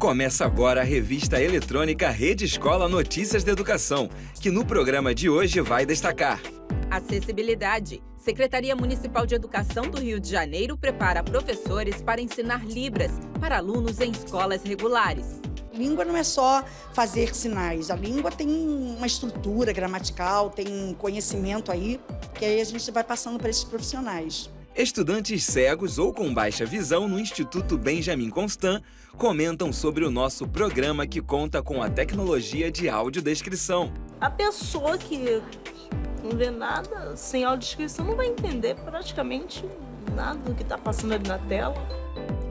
Começa agora a revista eletrônica Rede Escola Notícias da Educação, que no programa de hoje vai destacar: acessibilidade. Secretaria Municipal de Educação do Rio de Janeiro prepara professores para ensinar Libras para alunos em escolas regulares. Língua não é só fazer sinais, a língua tem uma estrutura gramatical, tem conhecimento aí, que aí a gente vai passando para esses profissionais. Estudantes cegos ou com baixa visão no Instituto Benjamin Constant comentam sobre o nosso programa que conta com a tecnologia de audiodescrição. A pessoa que não vê nada sem audiodescrição não vai entender praticamente nada do que está passando ali na tela.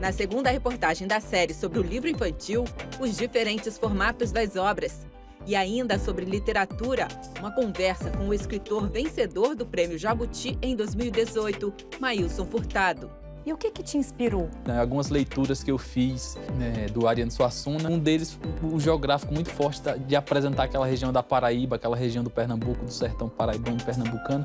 Na segunda reportagem da série sobre o livro infantil, os diferentes formatos das obras. E ainda sobre literatura, uma conversa com o escritor vencedor do Prêmio Jabuti em 2018, Maílson Furtado. E o que te inspirou? Algumas leituras que eu fiz do Ariano Suassuna, um deles, o geográfico muito forte de apresentar aquela região da Paraíba, aquela região do Pernambuco, do sertão paraibano pernambucano.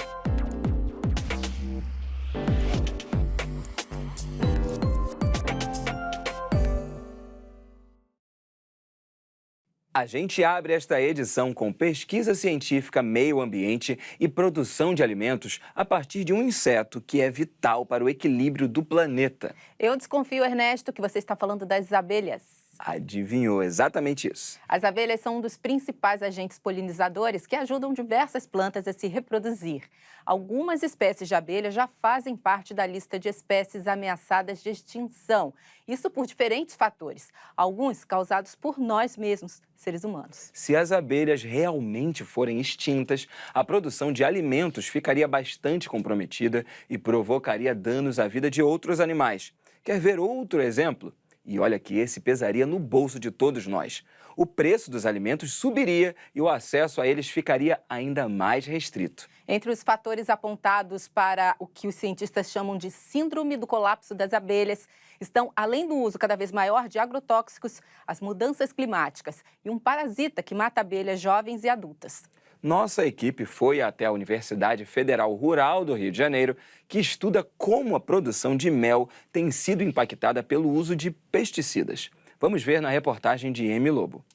A gente abre esta edição com pesquisa científica, meio ambiente e produção de alimentos a partir de um inseto que é vital para o equilíbrio do planeta. Eu desconfio, Ernesto, que você está falando das abelhas. Adivinhou, exatamente isso. As abelhas são um dos principais agentes polinizadores que ajudam diversas plantas a se reproduzir. Algumas espécies de abelhas já fazem parte da lista de espécies ameaçadas de extinção. Isso por diferentes fatores, alguns causados por nós mesmos, seres humanos. Se as abelhas realmente forem extintas, a produção de alimentos ficaria bastante comprometida e provocaria danos à vida de outros animais. Quer ver outro exemplo? E olha que esse pesaria no bolso de todos nós. O preço dos alimentos subiria e o acesso a eles ficaria ainda mais restrito. Entre os fatores apontados para o que os cientistas chamam de síndrome do colapso das abelhas, estão, além do uso cada vez maior de agrotóxicos, as mudanças climáticas e um parasita que mata abelhas jovens e adultas. Nossa equipe foi até a Universidade Federal Rural do Rio de Janeiro, que estuda como a produção de mel tem sido impactada pelo uso de pesticidas. Vamos ver na reportagem de Emi Lobo.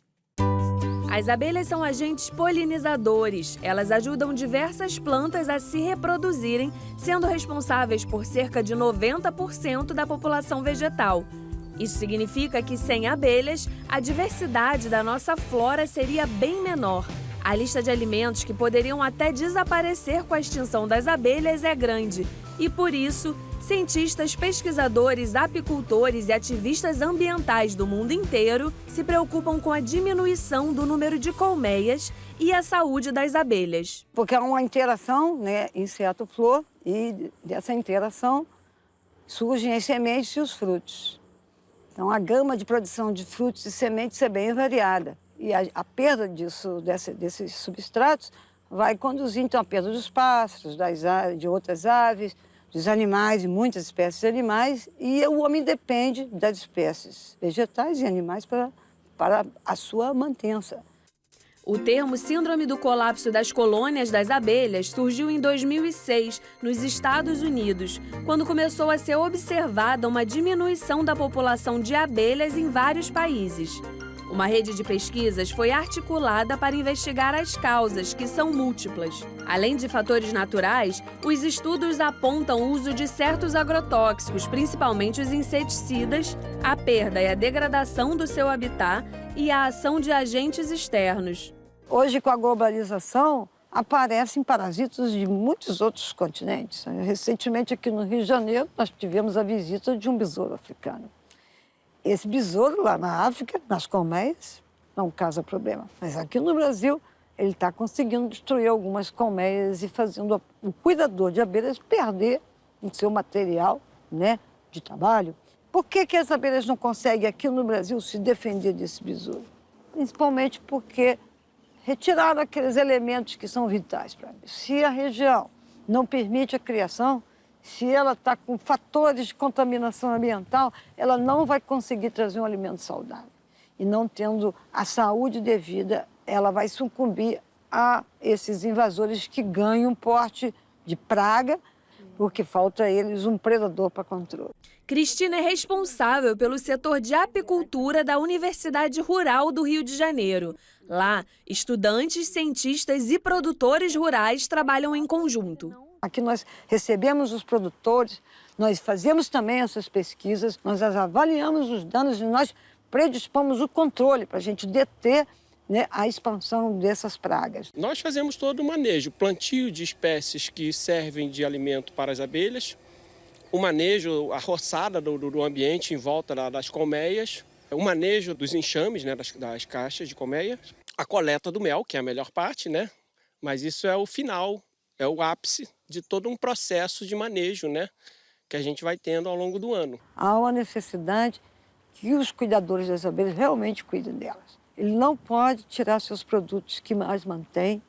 As abelhas são agentes polinizadores. Elas ajudam diversas plantas a se reproduzirem, sendo responsáveis por cerca de 90% da população vegetal. Isso significa que sem abelhas, a diversidade da nossa flora seria bem menor. A lista de alimentos que poderiam até desaparecer com a extinção das abelhas é grande. E por isso, cientistas, pesquisadores, apicultores e ativistas ambientais do mundo inteiro se preocupam com a diminuição do número de colmeias e a saúde das abelhas. Porque há uma interação, inseto-flor, e dessa interação surgem as sementes e os frutos. Então, a gama de produção de frutos e sementes é bem variada. E a perda desses substratos vai conduzir, então, à perda dos pássaros, de outras aves, dos animais, e muitas espécies de animais. E o homem depende das espécies vegetais e animais para a sua mantença. O termo síndrome do colapso das colônias das abelhas surgiu em 2006, nos Estados Unidos, quando começou a ser observada uma diminuição da população de abelhas em vários países. Uma rede de pesquisas foi articulada para investigar as causas, que são múltiplas. Além de fatores naturais, os estudos apontam o uso de certos agrotóxicos, principalmente os inseticidas, a perda e a degradação do seu habitat e a ação de agentes externos. Hoje, com a globalização, aparecem parasitas de muitos outros continentes. Recentemente, aqui no Rio de Janeiro, nós tivemos a visita de um besouro africano. Esse besouro lá na África, nas colmeias, não causa problema. Mas aqui no Brasil, ele está conseguindo destruir algumas colmeias e fazendo o cuidador de abelhas perder o seu material, de trabalho. Por que as abelhas não conseguem aqui no Brasil se defender desse besouro? Principalmente porque retiraram aqueles elementos que são vitais para a abelha. Se a região não permite a criação, se ela está com fatores de contaminação ambiental, ela não vai conseguir trazer um alimento saudável. E não tendo a saúde devida, ela vai sucumbir a esses invasores que ganham porte de praga, porque falta a eles um predador para controle. Cristina é responsável pelo setor de apicultura da Universidade Rural do Rio de Janeiro. Lá, estudantes, cientistas e produtores rurais trabalham em conjunto. Aqui nós recebemos os produtores, nós fazemos também essas pesquisas, nós avaliamos os danos e nós predispomos o controle para a gente deter, né, a expansão dessas pragas. Nós fazemos todo o manejo, plantio de espécies que servem de alimento para as abelhas, o manejo, a roçada do ambiente em volta das colmeias, o manejo dos enxames, né, das caixas de colmeia, a coleta do mel, que é a melhor parte, né? Mas isso é o final, é o ápice de todo um processo de manejo, né, que a gente vai tendo ao longo do ano. Há uma necessidade que os cuidadores das abelhas realmente cuidem delas. Ele não pode tirar seus produtos que as mantêm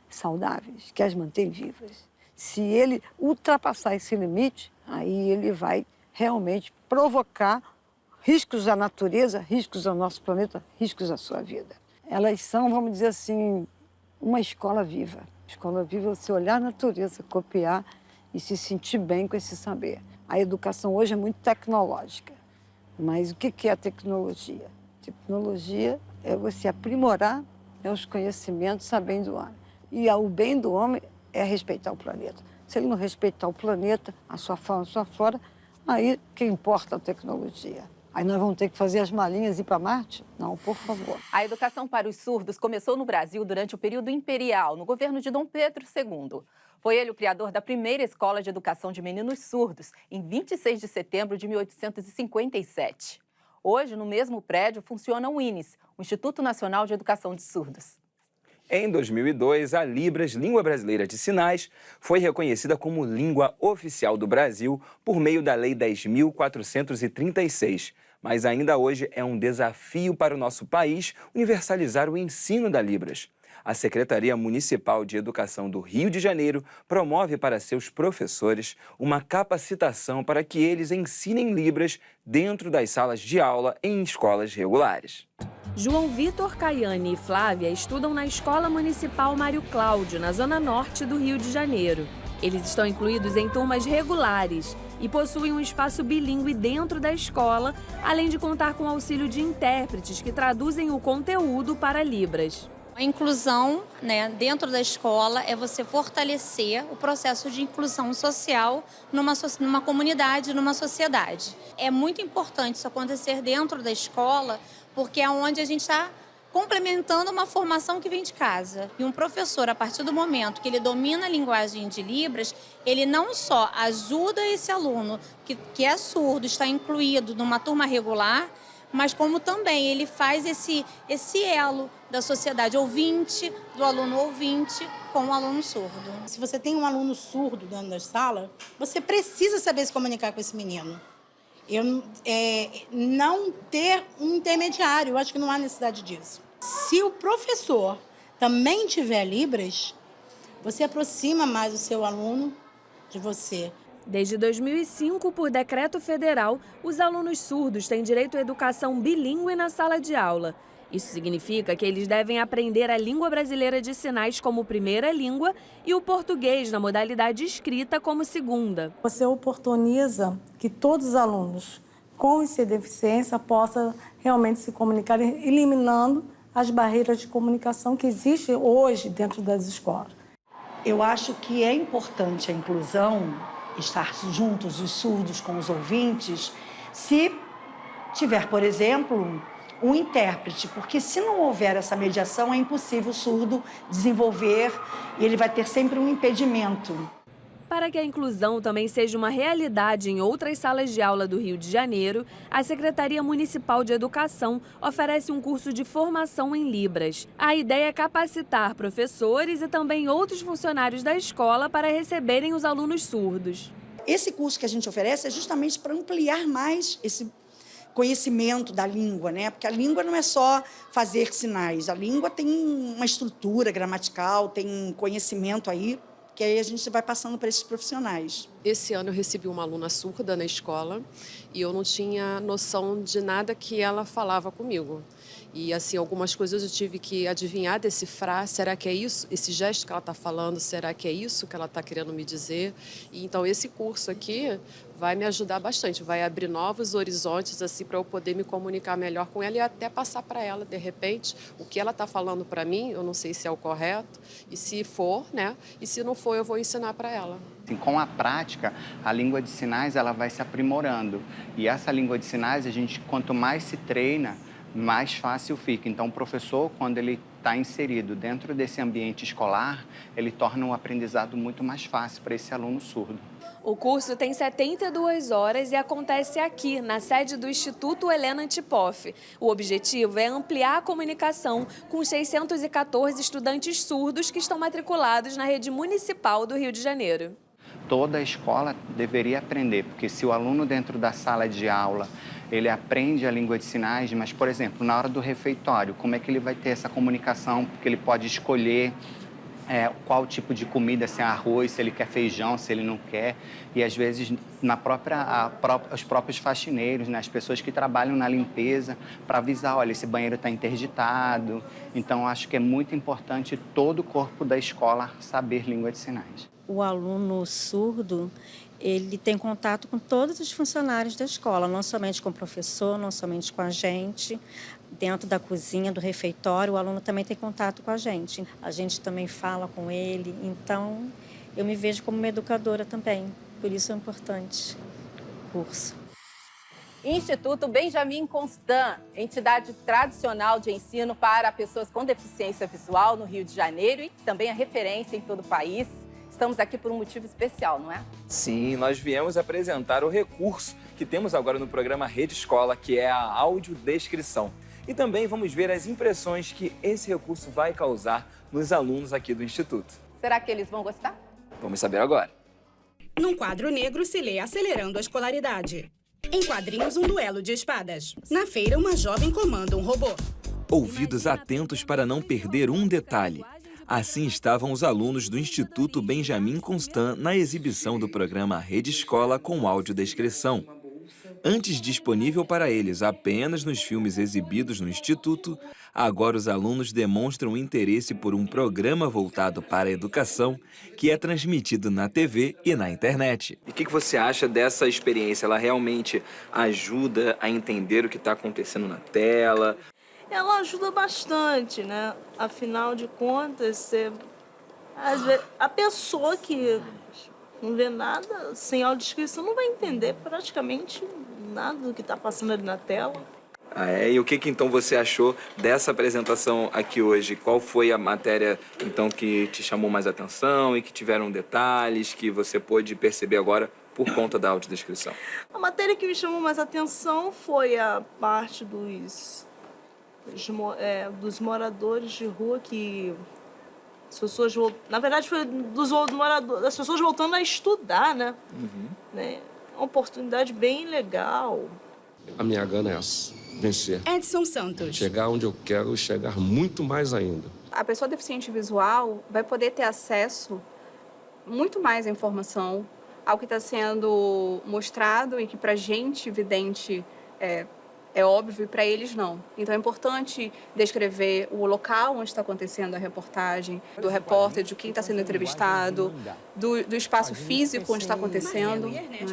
saudáveis, que as mantêm vivas. Se ele ultrapassar esse limite, aí ele vai realmente provocar riscos à natureza, riscos ao nosso planeta, riscos à sua vida. Elas são, vamos dizer assim, uma escola viva. Escola viva é você olhar a natureza, copiar e se sentir bem com esse saber. A educação hoje é muito tecnológica, mas o que é a tecnologia? Tecnologia é você aprimorar, os conhecimentos, a bem do homem. E o bem do homem é respeitar o planeta. Se ele não respeitar o planeta, a sua fauna, a sua flora, aí que importa a tecnologia? Aí nós vamos ter que fazer as malinhas e ir para Marte? Não, por favor. A educação para os surdos começou no Brasil durante o período imperial, no governo de Dom Pedro II. Foi ele o criador da primeira escola de educação de meninos surdos, em 26 de setembro de 1857. Hoje, no mesmo prédio, funciona o INES, o Instituto Nacional de Educação de Surdos. Em 2002, a Libras, Língua Brasileira de Sinais, foi reconhecida como língua oficial do Brasil por meio da Lei 10.436. Mas ainda hoje é um desafio para o nosso país universalizar o ensino da Libras. A Secretaria Municipal de Educação do Rio de Janeiro promove para seus professores uma capacitação para que eles ensinem Libras dentro das salas de aula em escolas regulares. João Vitor Caiane e Flávia estudam na Escola Municipal Mário Cláudio, na zona norte do Rio de Janeiro. Eles estão incluídos em turmas regulares e possuem um espaço bilíngue dentro da escola, além de contar com o auxílio de intérpretes que traduzem o conteúdo para Libras. A inclusão, né, dentro da escola é você fortalecer o processo de inclusão social numa comunidade, numa sociedade. É muito importante isso acontecer dentro da escola, porque é onde a gente está complementando uma formação que vem de casa. E um professor, a partir do momento que ele domina a linguagem de Libras, ele não só ajuda esse aluno que é surdo, está incluído numa turma regular, mas como também ele faz esse elo da sociedade ouvinte, do aluno ouvinte com o aluno surdo. Se você tem um aluno surdo dentro da sala, você precisa saber se comunicar com esse menino. Não ter um intermediário, eu acho que não há necessidade disso. Se o professor também tiver Libras, você aproxima mais o seu aluno de você. Desde 2005, por decreto federal, os alunos surdos têm direito à educação bilíngue na sala de aula. Isso significa que eles devem aprender a língua brasileira de sinais como primeira língua e o português na modalidade escrita como segunda. Você oportuniza que todos os alunos com essa deficiência possam realmente se comunicar, eliminando as barreiras de comunicação que existem hoje dentro das escolas. Eu acho que é importante a inclusão, estar juntos os surdos com os ouvintes, se tiver, por exemplo, um intérprete, porque se não houver essa mediação, é impossível o surdo desenvolver e ele vai ter sempre um impedimento. Para que a inclusão também seja uma realidade em outras salas de aula do Rio de Janeiro, a Secretaria Municipal de Educação oferece um curso de formação em Libras. A ideia é capacitar professores e também outros funcionários da escola para receberem os alunos surdos. Esse curso que a gente oferece é justamente para ampliar mais esse conhecimento da língua, né? Porque a língua não é só fazer sinais, a língua tem uma estrutura gramatical, tem conhecimento aí, que aí a gente vai passando para esses profissionais. Esse ano eu recebi uma aluna surda na escola e eu não tinha noção de nada que ela falava comigo. E, assim, algumas coisas eu tive que adivinhar, decifrar, será que é isso? Esse gesto que ela está falando, será que é isso que ela está querendo me dizer? E, então, esse curso aqui vai me ajudar bastante, vai abrir novos horizontes assim para eu poder me comunicar melhor com ela e até passar para ela, de repente, o que ela está falando para mim, eu não sei se é o correto, e se for, né? E se não for, eu vou ensinar para ela. Assim, com a prática, a língua de sinais ela vai se aprimorando. E essa língua de sinais, quanto mais se treina, mais fácil fica. Então, o professor, quando ele está inserido dentro desse ambiente escolar, ele torna o aprendizado muito mais fácil para esse aluno surdo. O curso tem 72 horas e acontece aqui, na sede do Instituto Helena Antipoff. O objetivo é ampliar a comunicação com 614 estudantes surdos que estão matriculados na rede municipal do Rio de Janeiro. Toda a escola deveria aprender, porque se o aluno dentro da sala de aula, ele aprende a língua de sinais, mas, por exemplo, na hora do refeitório, como é que ele vai ter essa comunicação? Porque ele pode escolher qual tipo de comida, se é arroz, se ele quer feijão, se ele não quer. E, às vezes, os próprios faxineiros, né, as pessoas que trabalham na limpeza, para avisar, olha, esse banheiro está interditado. Então, acho que é muito importante todo o corpo da escola saber língua de sinais. O aluno surdo, ele tem contato com todos os funcionários da escola, não somente com o professor, não somente com a gente. Dentro da cozinha, do refeitório, o aluno também tem contato com a gente. A gente também fala com ele, então eu me vejo como uma educadora também. Por isso é importante o curso. Instituto Benjamin Constant, entidade tradicional de ensino para pessoas com deficiência visual no Rio de Janeiro e também a referência em todo o país. Estamos aqui por um motivo especial, não é? Sim, nós viemos apresentar o recurso que temos agora no programa Rede Escola, que é a audiodescrição. E também vamos ver as impressões que esse recurso vai causar nos alunos aqui do Instituto. Será que eles vão gostar? Vamos saber agora. Num quadro negro se lê Acelerando a Escolaridade. Em quadrinhos, um duelo de espadas. Na feira, uma jovem comanda um robô. Ouvidos atentos para não perder um detalhe. Assim estavam os alunos do Instituto Benjamin Constant na exibição do programa Rede Escola com audiodescrição. Antes disponível para eles apenas nos filmes exibidos no Instituto, agora os alunos demonstram interesse por um programa voltado para a educação que é transmitido na TV e na internet. E o que você acha dessa experiência? Ela realmente ajuda a entender o que está acontecendo na tela? Ela ajuda bastante, né? Afinal de contas, às vezes, a pessoa que não vê nada, sem audiodescrição, não vai entender praticamente nada do que está passando ali na tela. E o que então você achou dessa apresentação aqui hoje? Qual foi a matéria então que te chamou mais atenção e que tiveram detalhes que você pôde perceber agora por conta da audiodescrição? A matéria que me chamou mais atenção foi a parte dos moradores de rua que as pessoas na verdade foi das pessoas voltando a estudar, né? Né? Uma oportunidade bem legal. A minha gana é essa, vencer. Edson Santos. Chegar onde eu quero e chegar muito mais ainda. A pessoa deficiente visual vai poder ter acesso muito mais à informação, ao que está sendo mostrado e que para a gente vidente é óbvio e para eles não. Então é importante descrever o local onde está acontecendo a reportagem, do repórter, de quem está sendo entrevistado, do espaço físico onde está acontecendo.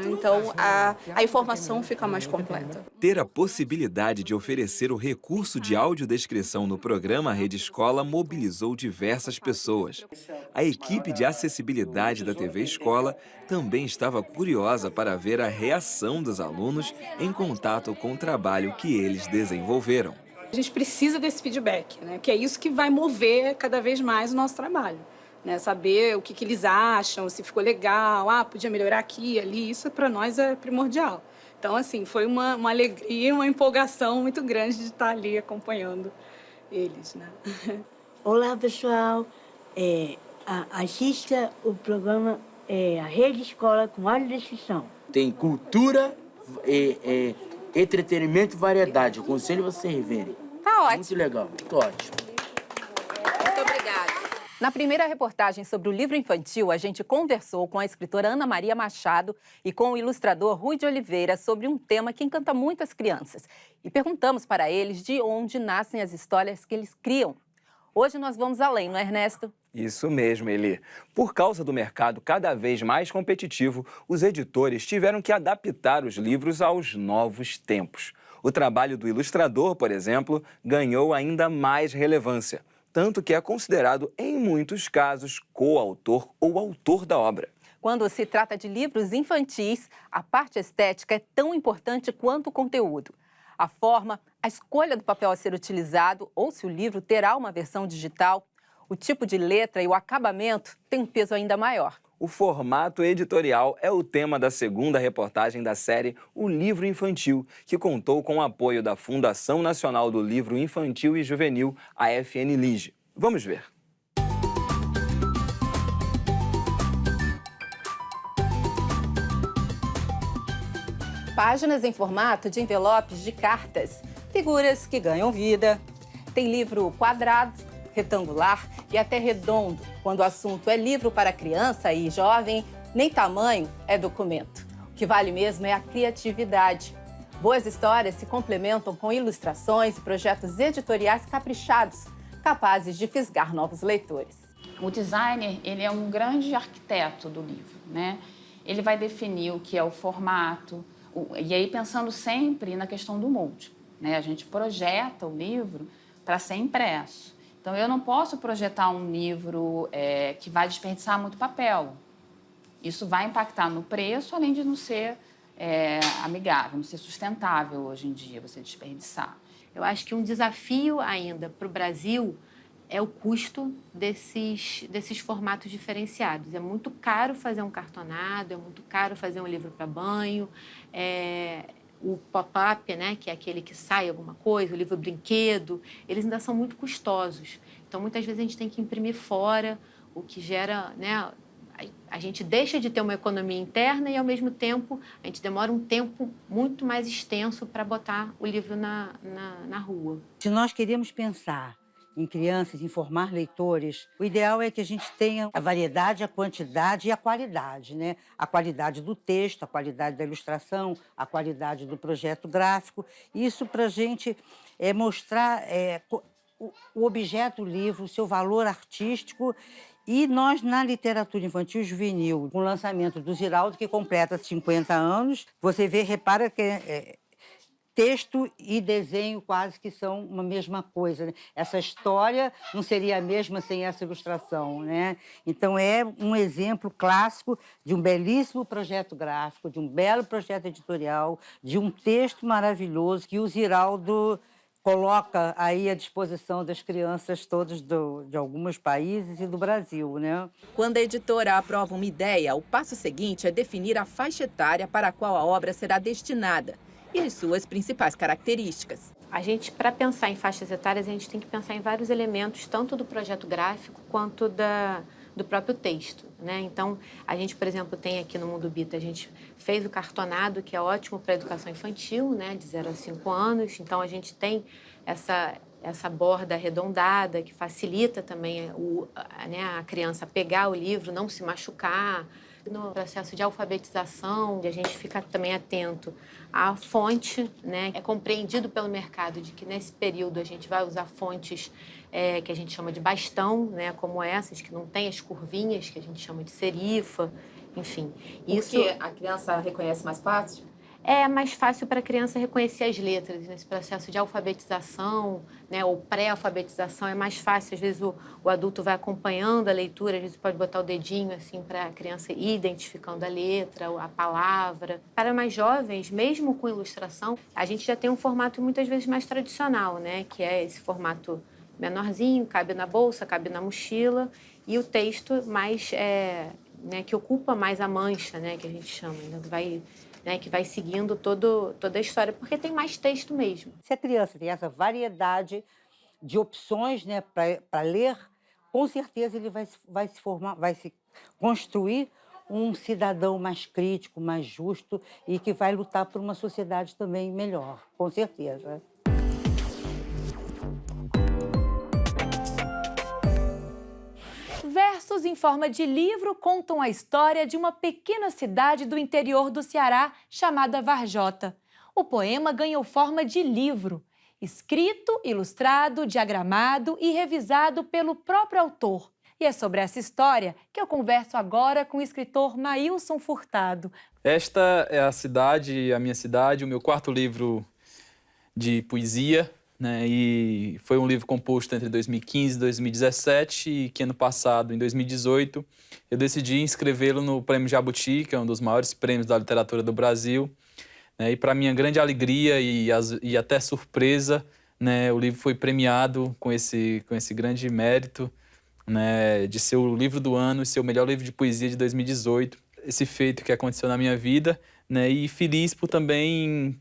Então a informação fica mais completa. Ter a possibilidade de oferecer o recurso de audiodescrição no programa Rede Escola mobilizou diversas pessoas. A equipe de acessibilidade da TV Escola também estava curiosa para ver a reação dos alunos em contato com o trabalho que eles desenvolveram. A gente precisa desse feedback, né? Que é isso que vai mover cada vez mais o nosso trabalho. Né? Saber o que eles acham, se ficou legal, podia melhorar aqui, ali, isso para nós é primordial. Então, assim, foi uma alegria, uma empolgação muito grande de estar ali acompanhando eles, né? Olá, pessoal. Assista o programa a Rede Escola com audiodescrição. Tem cultura, entretenimento e variedade. Eu aconselho vocês verem. Tá ótimo. Muito legal, muito ótimo. Muito obrigada. Na primeira reportagem sobre o livro infantil, a gente conversou com a escritora Ana Maria Machado e com o ilustrador Rui de Oliveira sobre um tema que encanta muito as crianças. E perguntamos para eles de onde nascem as histórias que eles criam. Hoje nós vamos além, não é, Ernesto? Isso mesmo, Eli. Por causa do mercado cada vez mais competitivo, os editores tiveram que adaptar os livros aos novos tempos. O trabalho do ilustrador, por exemplo, ganhou ainda mais relevância, tanto que é considerado, em muitos casos, coautor ou autor da obra. Quando se trata de livros infantis, a parte estética é tão importante quanto o conteúdo. A forma, a escolha do papel a ser utilizado ou se o livro terá uma versão digital, o tipo de letra e o acabamento têm um peso ainda maior. O formato editorial é o tema da segunda reportagem da série O Livro Infantil, que contou com o apoio da Fundação Nacional do Livro Infantil e Juvenil, a FNLIJ. Vamos ver. Páginas em formato de envelopes de cartas, figuras que ganham vida. Tem livro quadrado, retangular e até redondo. Quando o assunto é livro para criança e jovem, nem tamanho é documento. O que vale mesmo é a criatividade. Boas histórias se complementam com ilustrações e projetos editoriais caprichados, capazes de fisgar novos leitores. O designer, ele é um grande arquiteto do livro, né? Ele vai definir o que é o formato, e aí pensando sempre na questão do molde, né? A gente projeta o livro para ser impresso. Então, eu não posso projetar um livro que vai desperdiçar muito papel. Isso vai impactar no preço, além de não ser amigável, não ser sustentável hoje em dia, você desperdiçar. Eu acho que um desafio ainda para o Brasil é o custo desses formatos diferenciados. É muito caro fazer um cartonado, é muito caro fazer um livro para banho, o pop-up, né, que é aquele que sai alguma coisa, o livro brinquedo, eles ainda são muito custosos. Então, muitas vezes a gente tem que imprimir fora, o que gera, né, a gente deixa de ter uma economia interna e, ao mesmo tempo, a gente demora um tempo muito mais extenso para botar o livro na rua. Se nós queremos pensar em crianças, em formar leitores, o ideal é que a gente tenha a variedade, a quantidade e a qualidade, né? A qualidade do texto, a qualidade da ilustração, a qualidade do projeto gráfico. Isso para a gente mostrar o objeto, o livro, o seu valor artístico. E nós, na literatura infantil e juvenil, com o lançamento do Ziraldo, que completa 50 anos, você repara que texto e desenho quase que são uma mesma coisa, né? Essa história não seria a mesma sem essa ilustração, né? Então, é um exemplo clássico de um belíssimo projeto gráfico, de um belo projeto editorial, de um texto maravilhoso que o Ziraldo coloca aí à disposição das crianças todas de alguns países e do Brasil, né? Quando a editora aprova uma ideia, o passo seguinte é definir a faixa etária para a qual a obra será destinada e as suas principais características. A gente, para pensar em faixas etárias, a gente tem que pensar em vários elementos, tanto do projeto gráfico quanto do próprio texto, né? Então, a gente, por exemplo, tem aqui no Mundo Bita, a gente fez o cartonado, que é ótimo para a educação infantil, né? De 0 a 5 anos. Então, a gente tem essa borda arredondada, que facilita também a criança pegar o livro, não se machucar. No processo de alfabetização, a gente fica também atento à fonte, né? É compreendido pelo mercado de que nesse período a gente vai usar fontes que a gente chama de bastão, né? Como essas, que não tem as curvinhas, que a gente chama de serifa, enfim. Porque a criança reconhece mais fácil? É mais fácil para a criança reconhecer as letras nesse processo de alfabetização, né, ou pré-alfabetização, é mais fácil. Às vezes o adulto vai acompanhando a leitura, às vezes pode botar o dedinho assim para a criança ir identificando a letra, a palavra. Para mais jovens, mesmo com ilustração, a gente já tem um formato muitas vezes mais tradicional, né, que é esse formato menorzinho, cabe na bolsa, cabe na mochila, e o texto mais, né, que ocupa mais a mancha, né, que a gente chama, né, que vai seguindo toda a história, porque tem mais texto mesmo. Se a criança tem essa variedade de opções, né, para ler, com certeza ele vai se formar, vai se construir um cidadão mais crítico, mais justo e que vai lutar por uma sociedade também melhor, com certeza. Versos em forma de livro contam a história de uma pequena cidade do interior do Ceará chamada Varjota. O poema ganhou forma de livro escrito, ilustrado, diagramado e revisado pelo próprio autor. E é sobre essa história que eu converso agora com o escritor Maílson Furtado. Esta é a cidade, a minha cidade, o meu quarto livro de poesia, né? E foi um livro composto entre 2015 e 2017 e que ano passado, em 2018, eu decidi inscrevê-lo no Prêmio Jabuti, que é um dos maiores prêmios da literatura do Brasil. Né? E para minha grande alegria e até surpresa, né, o livro foi premiado com esse grande mérito, né, de ser o livro do ano e ser o melhor livro de poesia de 2018. Esse feito que aconteceu na minha vida, né, e feliz por também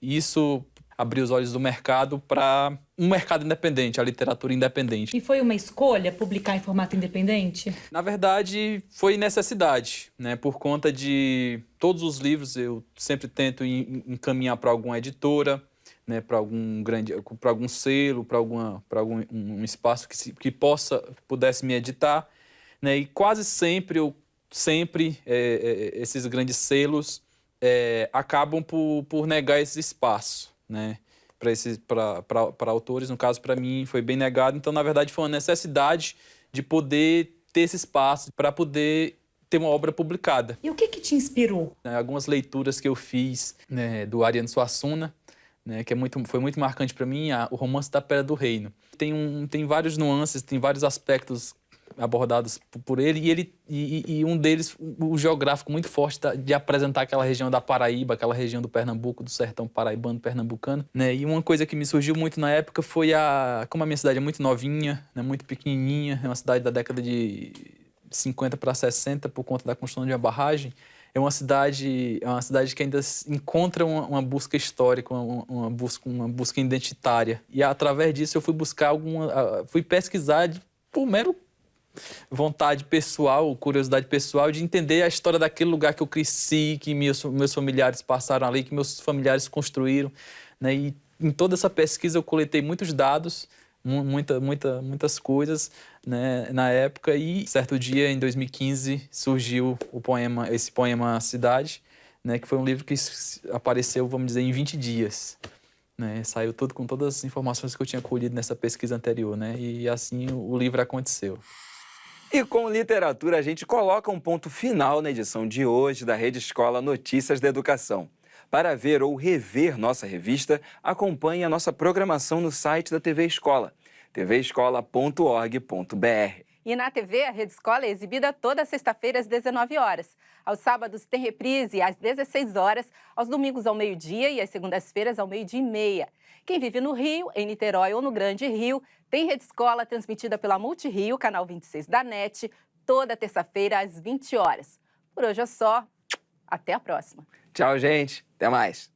isso abrir os olhos do mercado para um mercado independente, a literatura independente. E foi uma escolha publicar em formato independente? Na verdade, foi necessidade, né? Por conta de todos os livros, eu sempre tento encaminhar para alguma editora, né? Para algum selo, para algum espaço que pudesse me editar, né? E quase sempre esses grandes selos acabam por negar esse espaço, né, para autores. No caso, para mim, foi bem negado. Então, na verdade, foi uma necessidade de poder ter esse espaço para poder ter uma obra publicada. E o que te inspirou? Algumas leituras que eu fiz, né, do Ariano Suassuna, né, que foi muito marcante para mim, o Romance da Pedra do Reino. Tem vários nuances, tem vários aspectos abordados por ele, e um deles, o geográfico muito forte de apresentar aquela região da Paraíba, aquela região do Pernambuco, do sertão paraibano, pernambucano, né? E uma coisa que me surgiu muito na época foi como a minha cidade é muito novinha, né, muito pequenininha, é uma cidade da década de 50 para 60 por conta da construção de uma barragem. É uma cidade que ainda encontra uma busca histórica, uma busca identitária. E através disso eu fui pesquisar por mero vontade pessoal, curiosidade pessoal, de entender a história daquele lugar que eu cresci, que meus familiares passaram ali, que meus familiares construíram, né? E em toda essa pesquisa eu coletei muitos dados, muitas coisas, né, na época, e certo dia, em 2015, surgiu esse poema Cidade, né, que foi um livro que apareceu, vamos dizer, em 20 dias. Né, saiu tudo com todas as informações que eu tinha colhido nessa pesquisa anterior, né, e assim o livro aconteceu. E com literatura, a gente coloca um ponto final na edição de hoje da Rede Escola Notícias da Educação. Para ver ou rever nossa revista, acompanhe a nossa programação no site da TV Escola, tvescola.org.br. E na TV, a Rede Escola é exibida toda sexta-feira às 19 horas. Aos sábados tem reprise às 16 horas, aos domingos ao meio-dia e às segundas-feiras ao 12h30. Quem vive no Rio, em Niterói ou no Grande Rio, tem Rede Escola transmitida pela Multirio, canal 26 da NET, toda terça-feira às 20 horas. Por hoje é só. Até a próxima. Tchau, gente. Até mais.